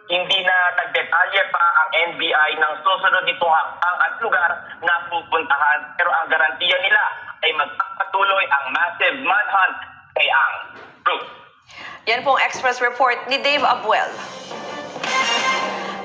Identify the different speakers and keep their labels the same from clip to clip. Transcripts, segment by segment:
Speaker 1: hindi na nagdetalye pa ang NBI ng susunod nitong hakbang at lugar na pupuntahan. Pero ang garantiya nila ay magpapatuloy ang massive manhunt kay Ang. Ruth.
Speaker 2: Yan pong Express Report ni Dave Abuel.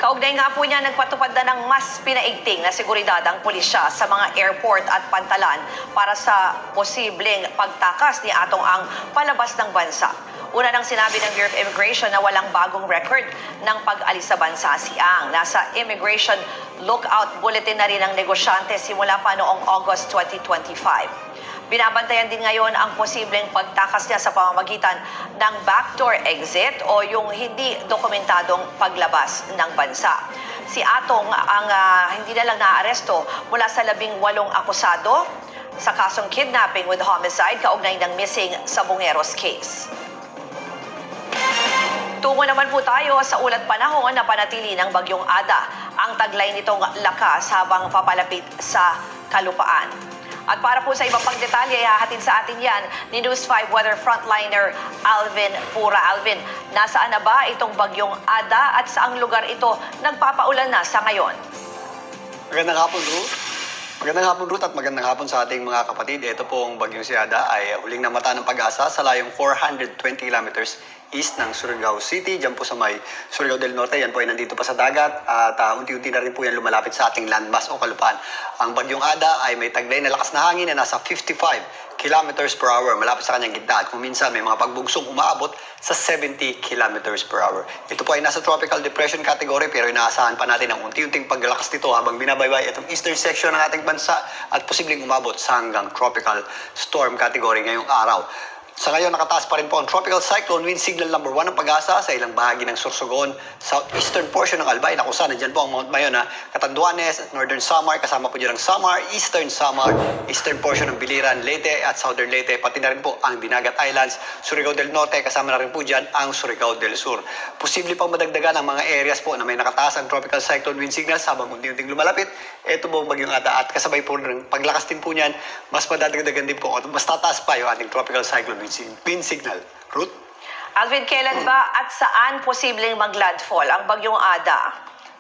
Speaker 2: Kaugnay nga po niya, nagpatupad na ng mas pinaigting na seguridad ang pulisya sa mga airport at pantalan para sa posibleng pagtakas ni Atong Ang palabas ng bansa. Una nang sinabi ng Bureau of Immigration na walang bagong record ng pag-alis sa bansa si Ang. Nasa Immigration Lookout Bulletin na rin ang negosyante simula pa noong August 2025. Binabantayan din ngayon ang posibleng pagtakas niya sa pamamagitan ng backdoor exit o yung hindi dokumentadong paglabas ng bansa. Si Atong ang hindi na lang naaresto mula sa 18 akusado sa kasong kidnapping with homicide kaugnay ng missing sa Bungeros case. Tungo naman po tayo sa ulat panahon na panatili ng Bagyong Ada. Ang taglay nitong lakas habang papalapit sa kalupaan. At para po sa iba pang detalye, ihahatid sa atin yan ni News 5 weather frontliner Alvin Pura. Alvin, nasaan na ba itong Bagyong Ada at saang lugar ito nagpapaulan na sa ngayon?
Speaker 3: Magandang hapon, Ruth. Magandang hapon, Ruth, at magandang hapon sa ating mga kapatid. Ito pong Bagyong si Ada ay huling namata ng Pag-asa sa layong 420 kilometers east ng Surigao City. Diyan po sa may Surigao del Norte, yan po ay nandito pa sa dagat at unti-unti na rin po yan lumalapit sa ating landmass o kalupaan. Ang Bagyong Ada ay may taglay na lakas na hangin na nasa 55 kilometers per hour malapit sa kanyang gitna at kung minsan may mga pagbugsong umaabot sa 70 kilometers per hour. Ito po ay nasa tropical depression category pero inaasahan pa natin ang unti-unting paglalakas nito habang binabaybay itong eastern section ng ating bansa at posibleng umabot sa hanggang tropical storm category ngayong araw. Sa ngayon, nakataas pa rin po ang Tropical Cyclone Wind Signal number 1 ng Pag-asa sa ilang bahagi ng Sorsogon, southeastern portion ng Albay, na kung saan nandiyan po ang Mount Mayona, Catanduanes, Northern Samar, kasama po dyan ang Samar, Eastern Samar, eastern portion ng Biliran, Leyte at Southern Leyte, pati na rin po ang Dinagat Islands, Surigao del Norte, kasama na rin po dyan ang Surigao del Sur. Posible pang madagdagan ang mga areas po na may nakataas ang Tropical Cyclone Wind Signal habang unti-unting lumalapit. Ito po Bagyong Ada at kasabay po rin paglakas din po niyan, mas madadagdagan din po at mas tataas pa yung ating Tropical Cyclone Wind Signal. Ruth?
Speaker 2: Alvin, kailan ba at saan posibleng mag-landfall ang Bagyong Ada?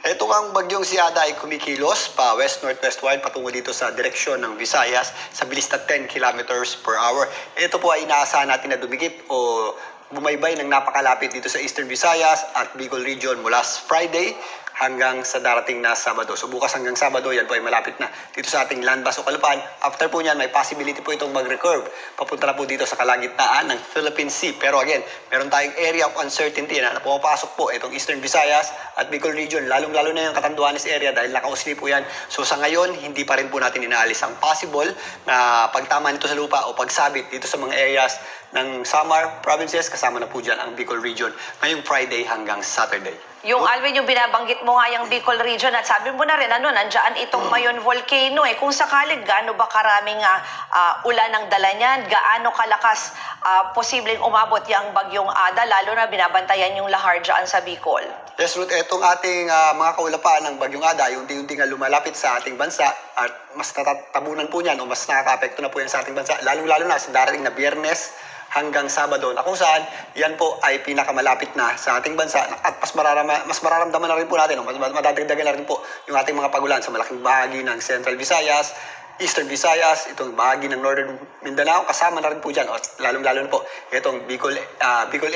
Speaker 3: Ito ang Bagyong si Ada ay kumikilos pa west-northwestward patungo dito sa direksyon ng Visayas sa bilis na 10 kilometers per hour. Ito po ay inaasahan natin na dumikit o bumaybay ng napakalapit dito sa Eastern Visayas at Bicol region mula Friday hanggang sa darating na Sabado. So bukas hanggang Sabado, yan po ay malapit na dito sa ating landmass o kalupaan. After po niyan, may possibility po itong mag-recurve. Papunta na po dito sa kalagitnaan ng Philippine Sea. Pero again, meron tayong area of uncertainty na pumapasok po itong Eastern Visayas at Bicol region. Lalong-lalo na yung Catanduanes area dahil nakausli po yan. So sa ngayon, hindi pa rin po natin inaalis ang possible na pagtama nito sa lupa o pagsabit dito sa mga areas ng Samar provinces. Kasama na po dyan ang Bicol region ngayong Friday hanggang Saturday.
Speaker 2: Yung Alvin, yung binabanggit mo nga yung Bicol region at sabi mo na rin, nandyan itong Mayon Volcano Kung sakaling gaano ba karaming ulan ang dala niyan, gaano kalakas posibleng umabot yung Bagyong Ada, lalo na binabantayan yung lahar dyan sa Bicol?
Speaker 3: Yes, Ruth, itong ating mga kaulapaan ng Bagyong Ada, yung unti-unti nga lumalapit sa ating bansa at mas natatabunan po niyan o mas nakaka-apekto na po yan sa ating bansa, lalong-lalo na sa darating na Biyernes hanggang Sabado na kung saan yan po ay pinakamalapit na sa ating bansa at mas mararamdaman na rin po natin, mas madadagdagan na rin po yung ating mga pagulan sa malaking bahagi ng Central Visayas, Eastern Visayas, itong bahagi ng Northern Mindanao, kasama na rin po dyan, lalong-lalo na po itong Bicol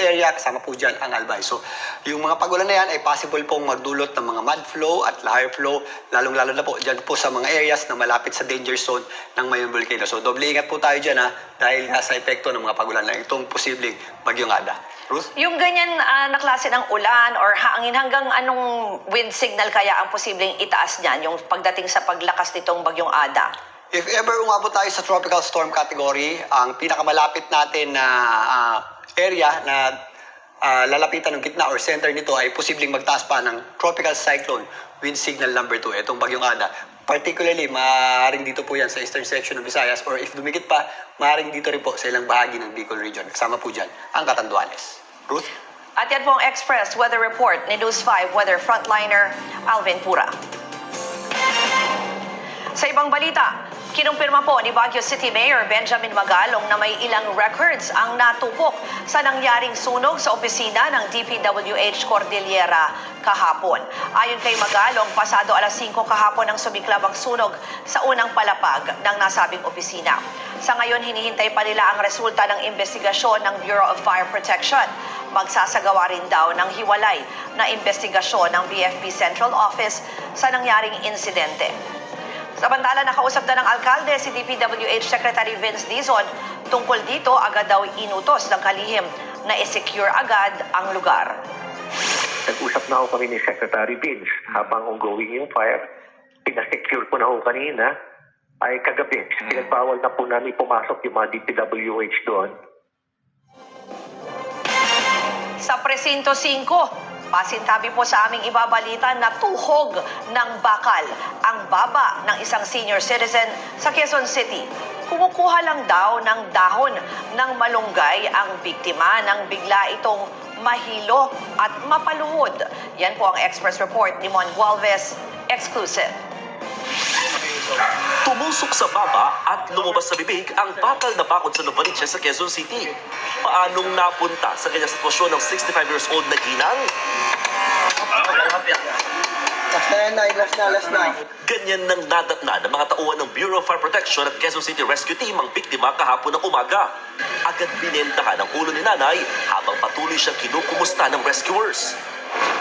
Speaker 3: area, kasama po dyan ang Albay. So, yung mga pagulan na yan ay possible pong magdulot ng mga mud flow at lahar flow, lalong-lalo na po dyan po sa mga areas na malapit sa danger zone ng Mayon Volcano. So, doble ingat po tayo dyan dahil sa epekto ng mga pagulan na itong posibleng Bagyong Ada. Ruth?
Speaker 2: Yung ganyan na klase ng ulan or hangin, hanggang anong wind signal kaya ang posibleng itaas niyan, yung pagdating sa paglakas nitong Bagyong Ada?
Speaker 3: If ever umabot tayo sa tropical storm category, ang pinakamalapit natin na area na lalapitan ng gitna or center nito ay posibleng magtaas pa ng tropical cyclone wind signal number 2, itong Bagyong Ada. Particularly, maaaring dito po yan sa eastern section ng Visayas or if dumikit pa, maaaring dito rin po sa ilang bahagi ng Bicol region. Kasama po dyan ang Catanduanes. Ruth?
Speaker 2: At yan po ang Express Weather Report ni News 5 Weather Frontliner Alvin Pura. Sa ibang balita, kinumpirma po ni Baguio City Mayor Benjamin Magalong na may ilang records ang natupok sa nangyaring sunog sa opisina ng DPWH Cordillera kahapon. Ayon kay Magalong, pasado alas 5 kahapon ang sumiklab ang sunog sa unang palapag ng nasabing opisina. Sa ngayon, hinihintay pa nila ang resulta ng investigasyon ng Bureau of Fire Protection. Magsasagawa rin daw ng hiwalay na investigasyon ng BFP Central Office sa nangyaring insidente. Samantala, nakausap na ng alkalde si DPWH Secretary Vince Dizon. Tungkol dito, agad daw inutos ng kalihim na i-secure agad ang lugar.
Speaker 4: Nag-usap na ako kami ni Secretary Vince habang ongoing yung fire. Pinasecure ko na ako kanina ay kagabi. Pinagbawal na po namin pumasok yung mga DPWH doon.
Speaker 2: Sa Presinto 5, pasintabi po sa aming ibabalita na tuhog ng bakal ang baba ng isang senior citizen sa Quezon City. Kumukuha lang daw ng dahon ng malunggay ang biktima nang bigla itong mahilo at mapaluhod. Yan po ang Express Report ni Mon Gualvez, exclusive.
Speaker 5: Tumusok sa baba at lumabas sa bibig ang bakal na bakod sa Novaliches sa Quezon City. Paanong napunta sa ganyang sitwasyon ng 65 years old na ginang?
Speaker 6: Last na.
Speaker 5: Ganyan nang nadatna ng mga tauhan ng Bureau of Fire Protection at Quezon City Rescue Team ang biktima kahapon ng umaga. Agad binentahan ang ulo ni nanay habang patuloy siyang kinukumusta ng rescuers.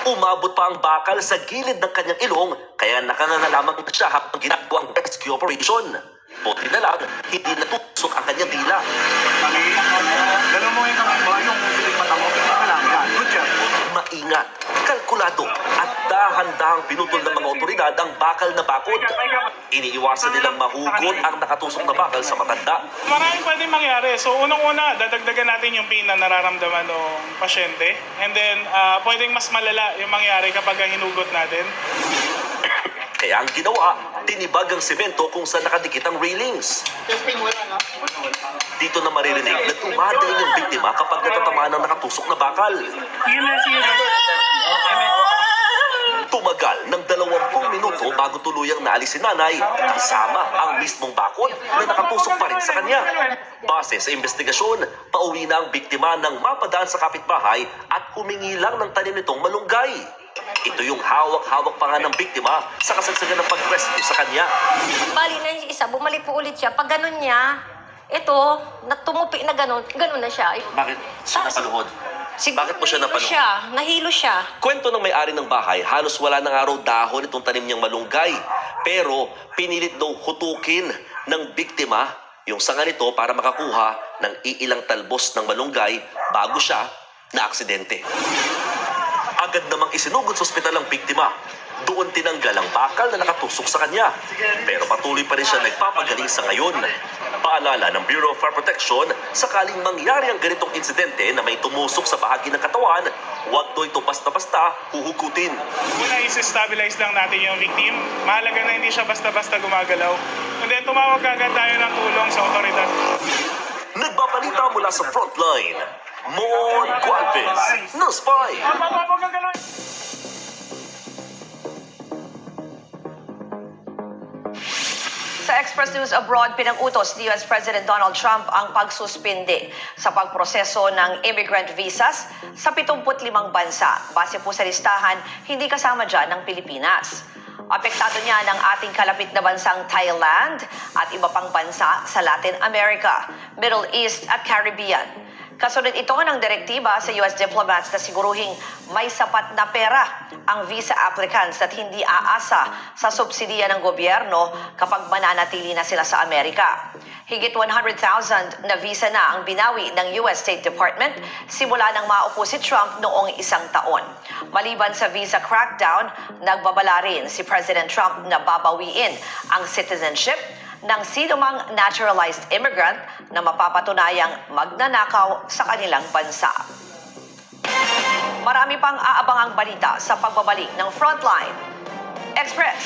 Speaker 5: Umabot pa ang bakal sa gilid ng kanyang ilong kaya nakanana lamang siya habang ginagawa ang rescue operation. Buti na lang, hindi natusok ang kanyang dila.
Speaker 6: Ganun mo yung kamay mo, yung mata mo, yan. Good job.
Speaker 5: Maingat, kalkulado at dahan-dahang pinutol ng mga otoridad ang bakal na bakod. Iniiwasan nilang mahugot ang nakatusok na bakal sa matanda.
Speaker 7: Maraming pwedeng mangyari. So, unang-una, dadagdagan natin yung pain na nararamdaman ng pasyente. And then, pwedeng mas malala yung mangyari kapag hinugot natin.
Speaker 5: Kaya ang ginawa, tinibag ang semento kung saan nakadikit ang railings. Dito na maririnig na tumadaling ang biktima kapag natatamaan ng nakatusok na bakal. Tumagal ng 20 minuto bago tuluyang naalis si nanay kasama ang mismong bakod na nakatusok pa rin sa kanya. Base sa investigasyon, pauwi na ang biktima nang mapadaan sa kapitbahay at humingi lang ng tanim nitong malunggay. Ito yung hawak-hawak pa nga ng biktima sa kasagsagan ng pag-rescue sa kanya.
Speaker 8: Bali na yung isa, bumalik po ulit siya. Pag ganun niya, ito, natumupi na ganun na siya.
Speaker 5: Bakit siya napaluhod?
Speaker 8: Siguro
Speaker 5: Bakit mo siya
Speaker 8: nahilo
Speaker 5: napaluhod?
Speaker 8: Nahilo siya.
Speaker 5: Kwento ng may-ari ng bahay, halos wala ng araw dahon itong tanim niyang malunggay. Pero pinilit daw hutukin ng biktima yung sanga nito para makakuha ng iilang talbos ng malunggay bago siya na aksidente. Agad namang isinugod sa ospital ang biktima. Doon tinanggal ang bakal na nakatusok sa kanya. Pero patuloy pa rin siya nagpapagaling sa ngayon. Paalala ng Bureau of Fire Protection, sakaling mangyari ang ganitong insidente na may tumusok sa bahagi ng katawan, huwag daw ito basta-basta huhugutin.
Speaker 7: Una is stabilize lang natin yung victim. Mahalaga na hindi siya basta-basta gumagalaw. And then, tumawag agad tayo ng tulong sa otoridad.
Speaker 5: Nagbabalita mula sa frontline, Mon Gualvez, News 5.
Speaker 7: Huwag kang gano'n.
Speaker 2: Sa Express News Abroad, pinag-utos ni US President Donald Trump ang pagsuspinde sa pagproseso ng immigrant visas sa 75 bansa. Base po sa listahan, hindi kasama dyan ng Pilipinas. Apektado niya ng ating kalapit na bansang Thailand at iba pang bansa sa Latin America, Middle East at Caribbean. Kasunod ito ng direktiba sa US diplomats na siguruhing may sapat na pera ang visa applicants at hindi aasa sa subsidiya ng gobyerno kapag mananatili na sila sa Amerika. Higit 100,000 na visa na ang binawi ng US State Department simula nang maupo si Trump noong isang taon. Maliban sa visa crackdown, nagbabala rin si President Trump na babawiin ang citizenship ng sinumang naturalized immigrant na mapapatunayang magnanakaw sa kanilang bansa. Marami pang aabangang balita sa pagbabalik ng Frontline Express.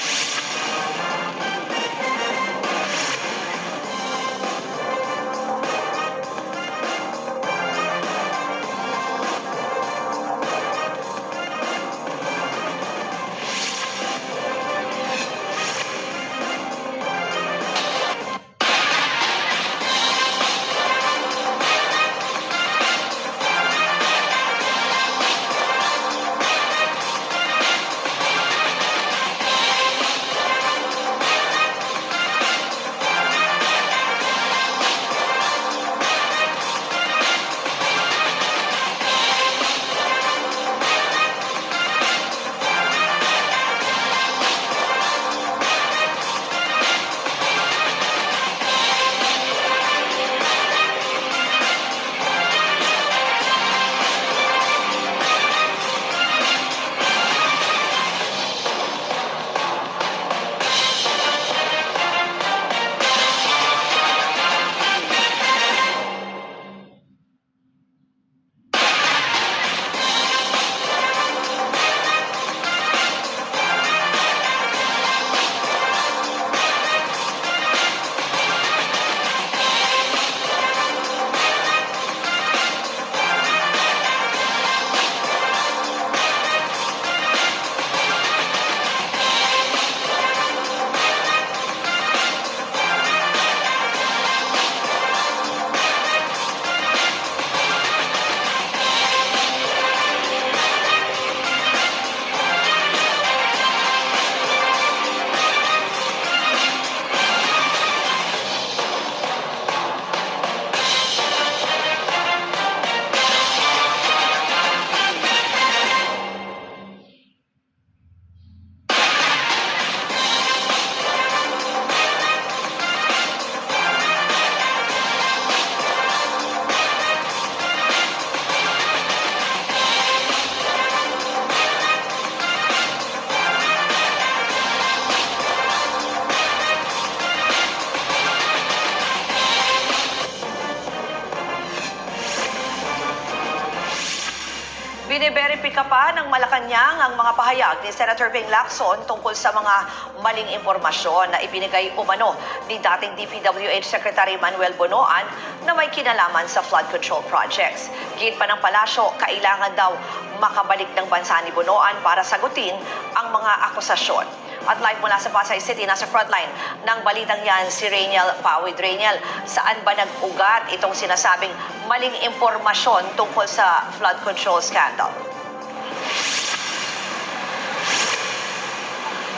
Speaker 2: Biniberipika pa ng Malacanang ang mga pahayag ni Senator Ping Lacson tungkol sa mga maling impormasyon na ibinigay umano ni dating DPWH Secretary Manuel Bonoan na may kinalaman sa flood control projects. Git pa ng palasyo, kailangan daw makabalik ng bansa ni Bonoan para sagutin ang mga akusasyon. At live mula sa Pasay City, nasa frontline ng balitang yan si Rainiel Pawid. Rainiel, saan ba nag-ugat itong sinasabing maling impormasyon tungkol sa flood control scandal?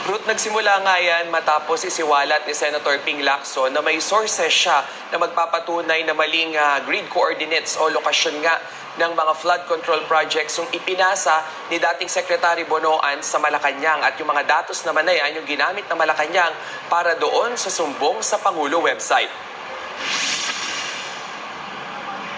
Speaker 9: Ruth, nagsimula nga yan matapos isiwalat ni Senator Ping Lacson na may sources siya na magpapatunay na maling grid coordinates o lokasyon nga ng mga flood control projects yung ipinasa ni dating Secretary Bonoan sa Malacanang, at yung mga datos naman na yan yung ginamit ng Malacanang para doon sa sumbong sa Pangulo website.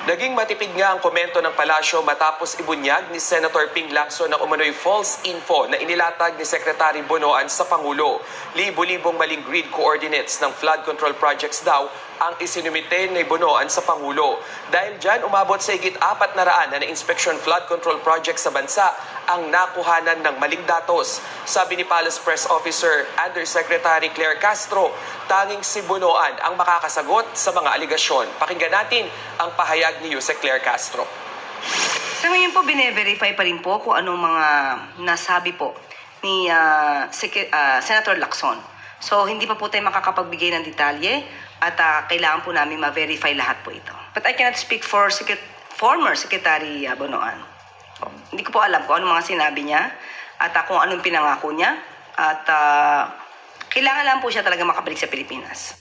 Speaker 9: Naging matipid nga ang komento ng palasyo matapos ibunyag ni Senator Ping Lacson na umano'y false info na inilatag ni Secretary Bonoan sa Pangulo. Libo-libong maling grid coordinates ng flood control projects daw ang isinumite ni Bonoan sa Pangulo. Dahil dyan, umabot sa higit 400 na inspection flood control projects sa bansa ang nakuhanan ng maling datos. Sabi ni Palace Press Officer Undersecretary Claire Castro, tanging si Bonoan ang makakasagot sa mga aligasyon. Pakinggan natin ang pahayag ni Yusek Claire Castro.
Speaker 10: Sa ngayon po, bine-verify pa rin po kung anong mga nasabi po ni Senator Lacson. So, hindi pa po tayo makakapagbigay ng detalye at kailangan po namin ma-verify lahat po ito. But I cannot speak for former Secretary Bonoan. So, hindi ko po alam kung anong mga sinabi niya at kung anong pinangako niya. At kailangan lang po siya talaga makabalik sa Pilipinas.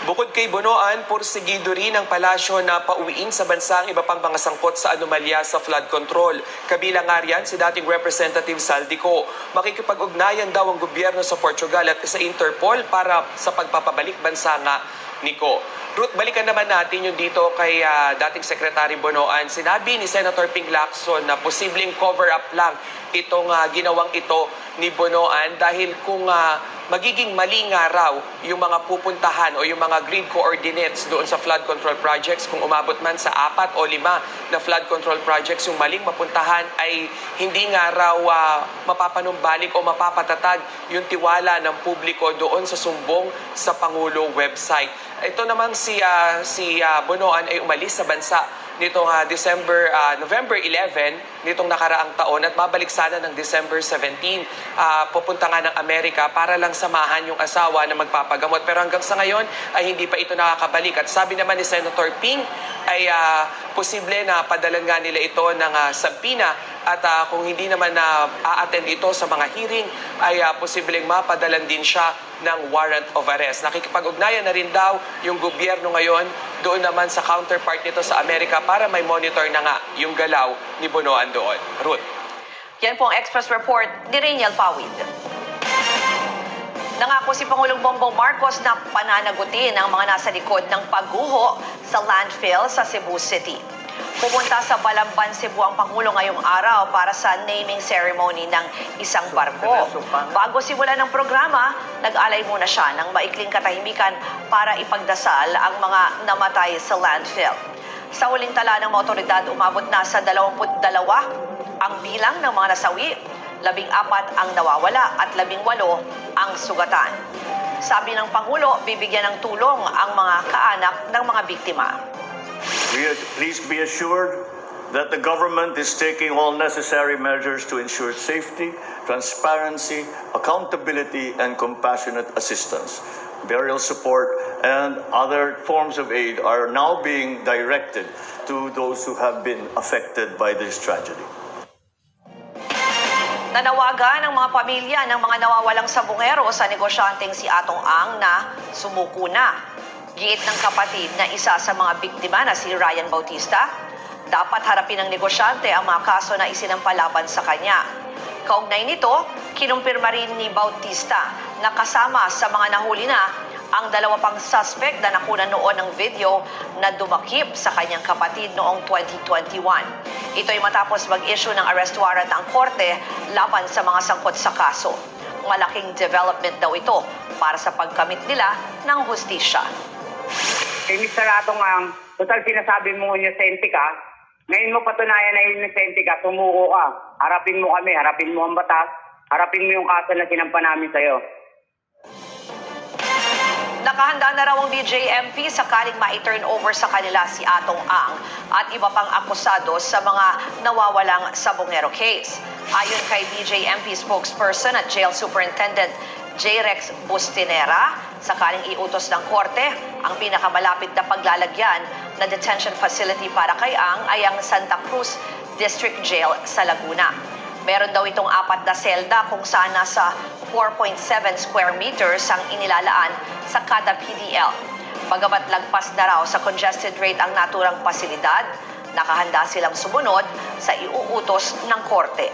Speaker 9: Bukod kay Bonoan, pursigido rin ang palasyo na pauwiin sa bansa ang iba pang mga sangkot sa anomalya sa flood control. Kabilang nga riyan si dating Representative Saldico. Makikipag-ugnayan daw ang gobyerno sa Portugal at sa Interpol para sa pagpapabalik bansa nga niko. Ruth, balikan naman natin yung dito kay dating Secretary Bonoan. Sinabi ni Senator Ping Lacson na posibleng cover-up lang itong ginawang ito ni Bonoan dahil kung magiging mali nga raw yung mga pupuntahan o yung mga grid coordinates doon sa flood control projects, kung umabot man sa 4 o 5 na flood control projects, yung maling mapuntahan ay hindi nga raw mapapanumbalik o mapapatatag yung tiwala ng publiko doon sa sumbong sa Pangulo website. Ito naman si Bonoan ay umalis sa bansa nitong November 11 nitong nakaraang taon at babalik sana ng December 17. Pupunta nga ng Amerika para lang samahan yung asawa na magpapagamot. Pero hanggang sa ngayon ay hindi pa ito nakakabalik. At sabi naman ni Senator Ping ay posible na padalan nga nila ito ng sabpina at kung hindi naman na a-attend ito sa mga hearing ay posibleng mapadalan din siya ng warrant of arrest. Nakikipag-ugnayan na rin daw yung gobyerno ngayon doon naman sa counterpart nito sa Amerika para may monitor na nga yung galaw ni Bonoan doon. Ruth.
Speaker 2: Yan po ang Express Report ni Rainiel Pawid. Nangako si Pangulong Bongbong Marcos na pananagutin ang mga nasa likod ng pagguho sa landfill sa Cebu City. Pumunta sa Balamban, Cebu ang Pangulo ngayong araw para sa naming ceremony ng isang barko. Bago simula ng programa, nag-alay muna siya ng maikling katahimikan para ipagdasal ang mga namatay sa landfill. Sa huling tala ng mga otoridad, umabot na sa 22 ang bilang ng mga nasawi, 14 ang nawawala at 18 ang sugatan. Sabi ng Pangulo, bibigyan ng tulong ang mga kaanak ng mga biktima.
Speaker 11: Please be assured that the government is taking all necessary measures to ensure safety, transparency, accountability, and compassionate assistance. Burial support and other forms of aid are now being directed to those who have been affected by this tragedy.
Speaker 2: Nanawagan ng mga pamilya ng mga nawawalang sabungero sa negosyanteng si Atong Ang na sumuko na. Giit ng kapatid na isa sa mga biktima na si Ryan Bautista, dapat harapin ng negosyante ang mga kaso na isinampalaban sa kanya. Kaugnay nito, kinumpirma rin ni Bautista na kasama sa mga nahuli na ang 2 pang suspect na nakunan noon ng video na dumakip sa kanyang kapatid noong 2021. Ito ay matapos mag-issue ng arrest warrant ang korte laban sa mga sangkot sa kaso. Malaking development daw ito para sa pagkamit nila ng hustisya.
Speaker 12: Kay Mr. Atong Ang,
Speaker 1: Total, sinasabi mo inosente ka. Ngayon mo patunayan na inosente ka, sumuko ka. Harapin mo kami, harapin mo ang batas, harapin mo yung kaso na sinampa namin sa'yo.
Speaker 2: Nakahanda na raw ang BJMP sakaling ma-turn over sa kanila si Atong Ang at iba pang akusado sa mga nawawalang Sabongero case. Ayon kay BJMP spokesperson at Jail Superintendent J. Rex Bustinera, sakaling iutos ng korte, ang pinakamalapit na paglalagyan na detention facility para kay Ang ay ang Santa Cruz District Jail sa Laguna. Meron daw itong 4 na selda kung saan nasa 4.7 square meters ang inilalaan sa kada PDL. Bagamat lagpas na raw sa congested rate ang naturang pasilidad, nakahanda silang sumunod sa iuutos ng korte.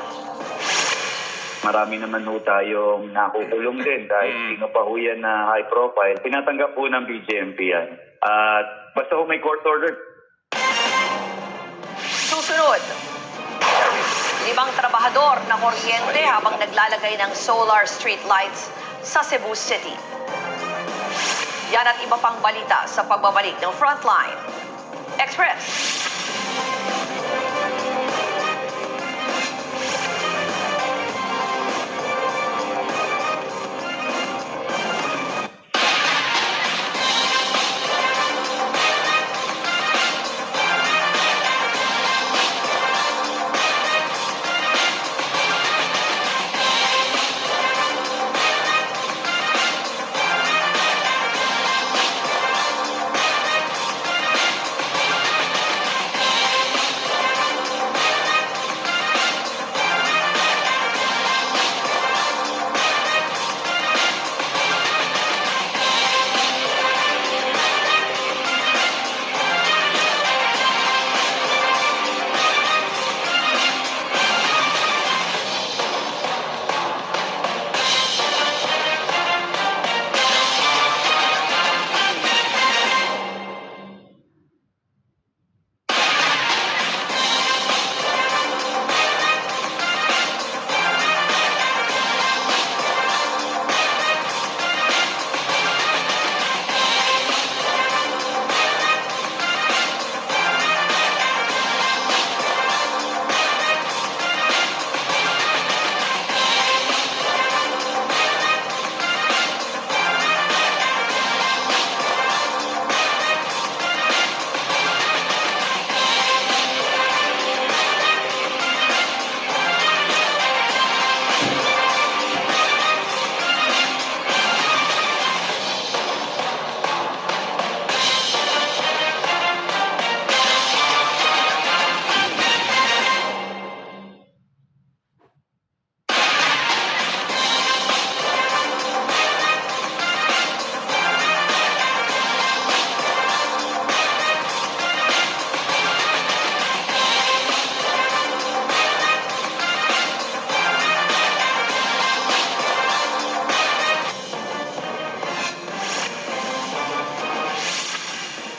Speaker 12: Marami naman ho tayong nakukulong din dahil sino pa ho yan na high profile. Tinatanggap po ng BJMP yan. At basta ho may court order.
Speaker 2: Susunod, 5 trabahador na kuryente habang naglalagay ng solar street lights sa Cebu City. Yan at iba pang balita sa pagbabalik ng Frontline Express.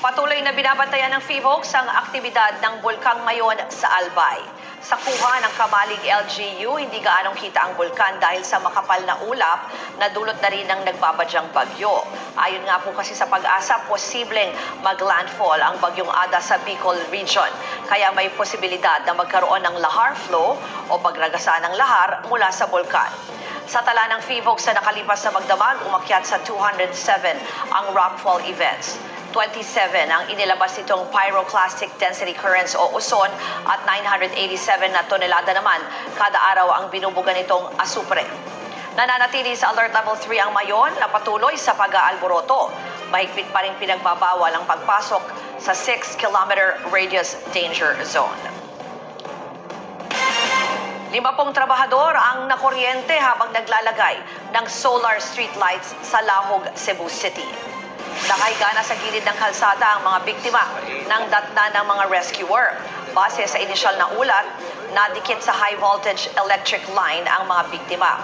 Speaker 2: Patuloy na binabantayan ng PHIVOLCS ang aktibidad ng bulkang ngayon sa Albay. Sa kuha ng Kamalig LGU, hindi gaanong kita ang bulkan dahil sa makapal na ulap na dulot na rin ng nagbabadyang bagyo. Ayon nga po kasi sa Pag-asa, posibleng mag-landfall ang bagyong Ada sa Bicol Region. Kaya may posibilidad na magkaroon ng lahar flow o pagragasa ng lahar mula sa bulkan. Sa tala ng PHIVOLCS na nakalipas na magdamag, umakyat sa 207 ang rockfall events. 27 ang inilabas nitong pyroclastic density currents o uson at 987 na tonelada naman kada araw ang binubuga nitong asupre. Nananatili sa alert level 3 ang Mayon na patuloy sa pag-aalboroto. Mahigpit pa rin pinagbabawal ang pagpasok sa 6-kilometer radius danger zone. 50 trabahador ang nakuryente habang naglalagay ng solar street lights sa Lahog, Cebu City. Nakahiga na sa gilid ng kalsada ang mga biktima ng datna ng mga rescuer. Base sa inisyal na ulat, nadikit sa high voltage electric line ang mga biktima.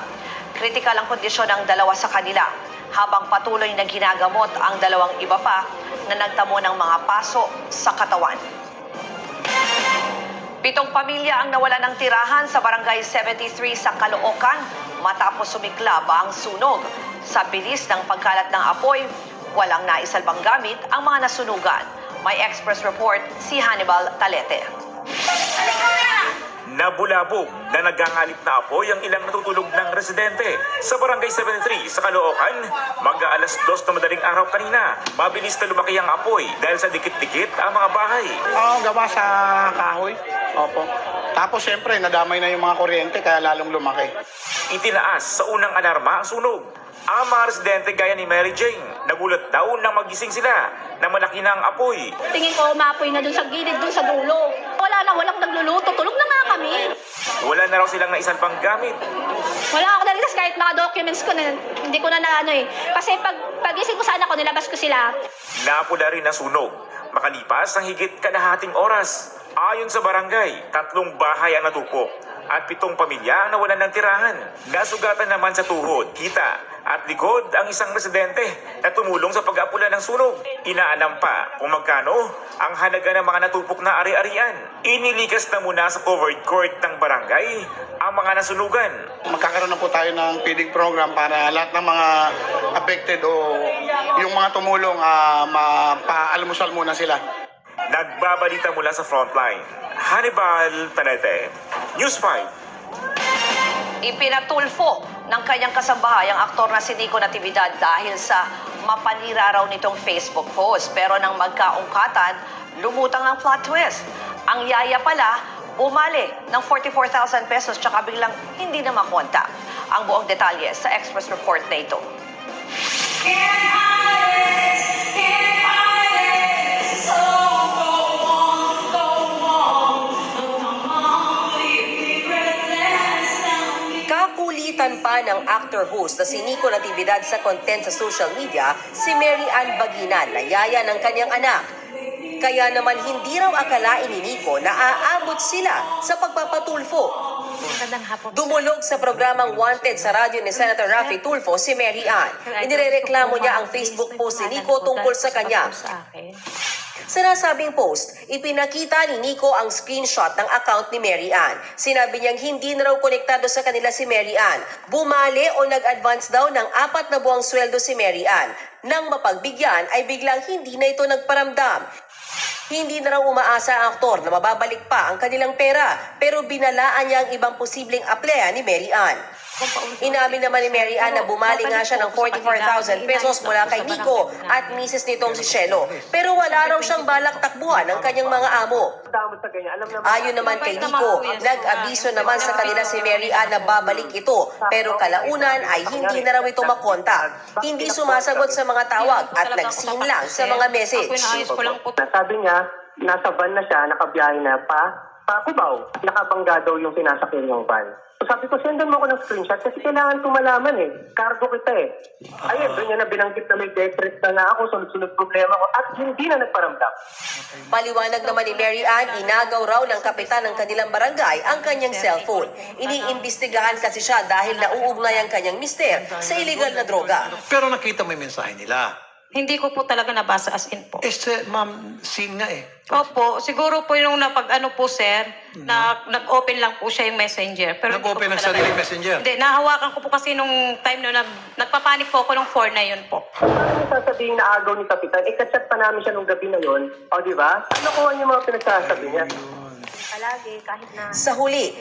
Speaker 2: Kritikal ang kondisyon ng dalawa sa kanila habang patuloy na ginagamot ang dalawang iba pa na nagtamo ng mga paso sa katawan. 7 pamilya ang nawala ng tirahan sa Barangay 73 sa Caloocan matapos sumiklab ang sunog. Sa bilis ng pagkalat ng apoy, walang naisalbang gamit ang mga nasunugan. May Express report si Hannibal Talete.
Speaker 13: Nabulabog na nagangalit na apoy ang ilang natutulog ng residente sa Barangay 73 sa Caloocan. Mag-aalas 2 na madaling araw kanina, mabilis na lumaki ang apoy dahil sa dikit-dikit ang mga bahay.
Speaker 6: Gawa sa kahoy. Opo. Tapos siyempre, nadamay na yung mga kuryente kaya lalong lumaki.
Speaker 13: Itinaas sa unang alarma ang sunog. Ang mga residente gaya ni Mary Jane, nagulat daw nang magising sila na malaki na ang apoy.
Speaker 8: Tingin ko umapoy na dun sa gilid, dun sa dulo. Walang nagluluto. Tulog na nga kami.
Speaker 13: Wala na raw silang naisan pang gamit.
Speaker 8: Wala ako naligas kahit mga documents ko na hindi ko na Kasi pagising ko sa anak ko, nilabas ko sila.
Speaker 13: Napula rin ang sunog. Makalipas ang higit kalahating oras. Ayon sa barangay, 3 bahay ang natupok at 7 pamilya ang nawalan ng tirahan. Nasugatan naman sa tuhod, hita at likod ang isang residente na tumulong sa pag-apula ng sunog. Inaalam pa kung magkano ang halaga ng mga natupok na ari-arian. Inilikas na muna sa covered court ng barangay ang mga nasunugan.
Speaker 6: Magkakaroon na po tayo ng feeding program para lahat ng mga affected o yung mga tumulong, mapaalmusal muna sila.
Speaker 13: Nagbabalita mula sa frontline. Hannibal Talete, News 5.
Speaker 2: Ipinatulfo ng kanyang kasambahay ang aktor na si Nico Natividad dahil sa mapanira raw nitong Facebook post. Pero nang magkaungkatan, lumutang ang plot twist. Ang yaya pala, bumali ng 44,000 pesos tsaka biglang hindi na makontak. Ang buong detalye sa Express report na ito. Kakulitan pa ng actor-host na si Nico Natividad sa content sa social media, si Mary Ann Baginan na yaya ng kanyang anak. Kaya naman hindi raw akalain ni Nico na aabot sila sa pagpapatulfo. Dumulog sa programang Wanted sa radyo ni Senator Raffy Tulfo si Mary Ann. Inirereklamo niya ang Facebook post ni Nico tungkol sa kanya. Sa nasabing post, ipinakita ni Nico ang screenshot ng account ni Mary Ann. Sinabi niyang hindi na raw konektado sa kanila si Mary Ann. Bumali o nag-advance daw ng 4 na buwang sweldo si Mary Ann. Nang mapagbigyan ay biglang hindi na ito nagparamdam. Hindi na raw umaasa ang aktor na mababalik pa ang kanilang pera, pero binalaan niya ang ibang posibleng apleya ni Mary Ann. Inamin naman ni Mary Ann na bumali nga siya ng 44,000 pesos mula kay Nico at misis nitong si Shelo. Pero wala raw siyang balak takbuhan ng kanyang mga amo. Ayon naman kay Nico, nag-abiso naman sa kanila si Mary Ann na babalik ito, pero kalaunan ay hindi na raw ito makontak. Hindi sumasagot sa mga tawag at nag-seen lang sa mga message.
Speaker 14: Sabi niya, nasa van na siya, nakabiyahe na pa Cubao. Nakabangga daw yung sinasakyan ng van. So sabi ko, sendan mo ako ng screenshot kasi kailangan ko malaman Cargo kita Ayun, doon niya na binanggit na may death threat na ako, sunod-sunod problema ko at hindi na nagparamdam.
Speaker 2: Paliwanag naman ni Mary Ann, inagaw raw ng kapitan ng kanilang barangay ang kanyang cellphone. Iniimbestigahan kasi siya dahil nauugnay ang kanyang mister sa illegal na droga.
Speaker 15: Pero nakita mo yung mensahe nila.
Speaker 8: Hindi ko po talaga nabasa as in po.
Speaker 15: Ma'am, seen nga
Speaker 8: Opo, siguro po yung po sir, na nag-open lang po siya yung messenger. Pero
Speaker 15: Nag-open ng sariling messenger?
Speaker 8: Hindi, nahawakan ko po kasi nung time na nagpapanik po ako nung 4 na yun po.
Speaker 14: Ano sasabihin na agaw ni Kapitan? Ikachat pa namin siya nung gabi na yun. O, di ba? Ano ko yung mga pinagsasabi niya?
Speaker 8: Palagi, kahit na...
Speaker 2: Sa huli,